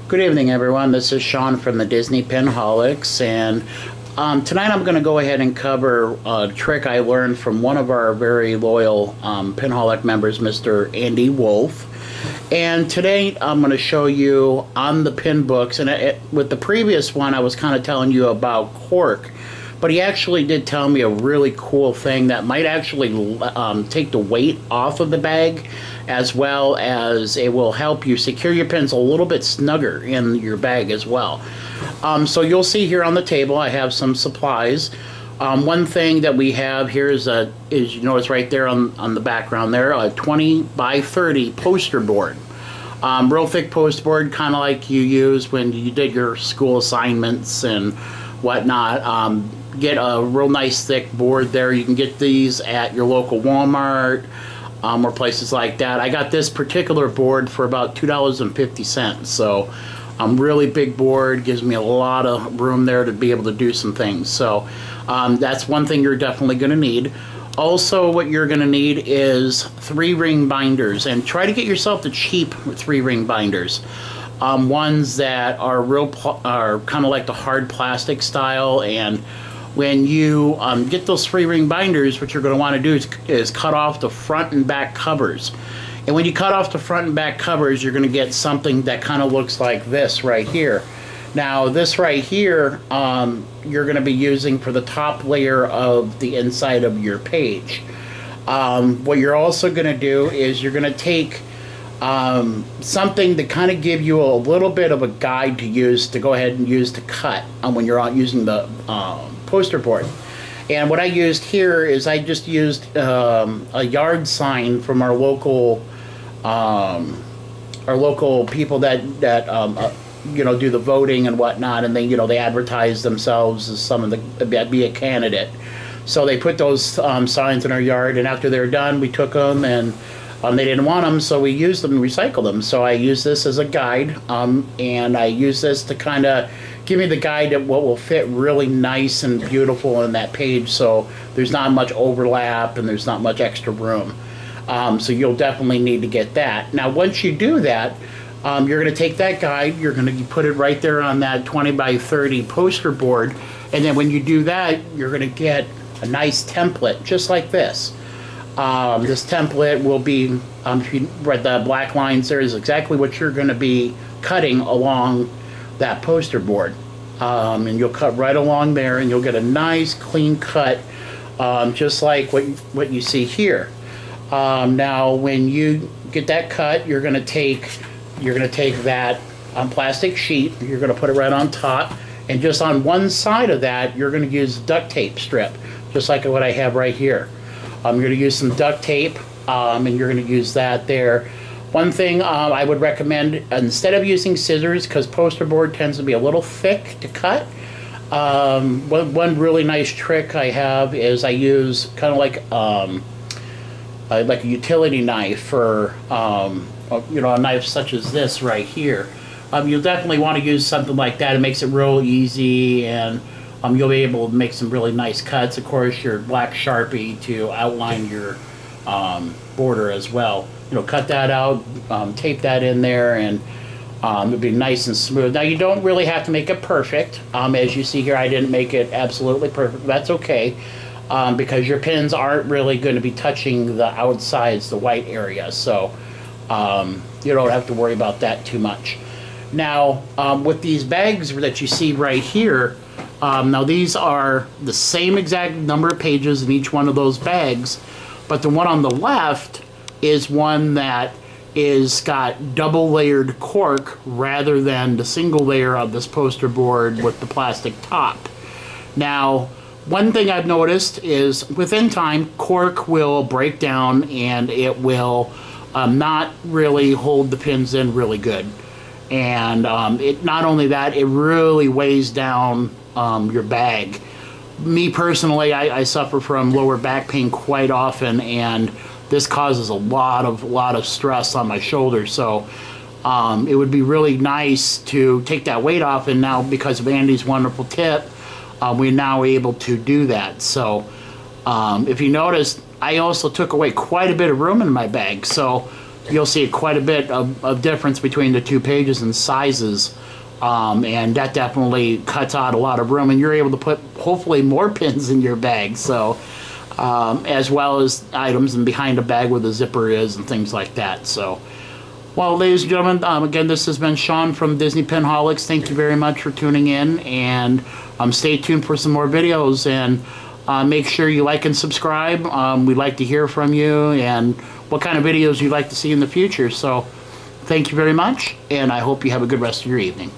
Good evening, everyone. This is Sean from the Disney Pinholics, and tonight I'm going to go ahead and cover a trick I learned from one of our very loyal Pinholic members, Mr. Andy Wolf. And today I'm going to show you on the pin books, and with the previous one I was kind of telling you about cork, but he actually did tell me a really cool thing that might actually take the weight off of the bag, as well as it will help you secure your pins a little bit snugger in your bag as well. So you'll see here on the table I have some supplies. One thing that we have here is you notice right there on the background there, a 20 by 30 poster board. Real thick poster board, kind of like you use when you did your school assignments and whatnot. Get a real nice thick board there. You can get these at your local Walmart or places like that. I got this particular board for about $2.50, so really big board, gives me a lot of room there to be able to do some things. So that's one thing you're definitely going to need. Also, what you're going to need is 3-ring binders, and try to get yourself the cheap 3-ring binders. Ones that are are kind of like the hard plastic style, and when you get those 3-ring binders, what you're going to want to do is cut off the front and back covers. And when you cut off the front and back covers, you're going to get something that kind of looks like this right here. Now, this right here, you're going to be using for the top layer of the inside of your page. What you're also going to do is you're going to take something to kind of give you a little bit of a guide to use, to go ahead and use to cut when you're out using the poster board. And what I used here is I just used a yard sign from our local people that you know, do the voting and whatnot, and they advertise themselves as some of the be a candidate. So they put those signs in our yard, and after they're done, we took them and they didn't want them, so we used them and recycled them. So I use this as a guide, and I use this to kind of give me the guide of what will fit really nice and beautiful in that page, so there's not much overlap and there's not much extra room. So you'll definitely need to get that. Now, once you do that, you're going to take that guide, you're going to put it right there on that 20 by 30 poster board, and then when you do that, you're going to get a nice template just like this. This template will be, if you read the black lines there, is exactly what you're going to be cutting along that poster board. And you'll cut right along there, and you'll get a nice clean cut, just like what you see here. Now, when you get that cut, you're going to take that plastic sheet, you're going to put it right on top, and just on one side of that, you're going to use duct tape strip, just like what I have right here. You're going to use some duct tape, and you're going to use that there. One thing I would recommend, instead of using scissors, because poster board tends to be a little thick to cut, one really nice trick I have is I use kind of like a utility knife, or you know, a knife such as this right here. You'll definitely want to use something like that. It makes it real easy, and you'll be able to make some really nice cuts. Of course, your black Sharpie to outline your border as well. You know, cut that out, tape that in there, and it'll be nice and smooth. Now, you don't really have to make it perfect. As you see here, I didn't make it absolutely perfect. That's okay, because your pins aren't really going to be touching the outsides, the white area, so you don't have to worry about that too much. Now, with these bags that you see right here, now these are the same exact number of pages in each one of those bags, but the one on the left is one that is got double layered cork rather than the single layer of this poster board with the plastic top. Now, one thing I've noticed is within time, cork will break down and it will not really hold the pins in really good. And it not only that, it really weighs down your bag. Me personally, I suffer from lower back pain quite often, and this causes a lot of stress on my shoulders. So it would be really nice to take that weight off, and now because of Andy's wonderful tip, we're now able to do that. So if you notice, I also took away quite a bit of room in my bag. So you'll see quite a bit of difference between the two pages and sizes. And that definitely cuts out a lot of room, and you're able to put hopefully more pins in your bag, so as well as items and behind the bag where the zipper is and things like that. So, well, ladies and gentlemen, again, this has been Sean from Disney Pinholics. Thank you very much for tuning in, and stay tuned for some more videos, and make sure you like and subscribe. We'd like to hear from you and what kind of videos you'd like to see in the future. So thank you very much, and I hope you have a good rest of your evening.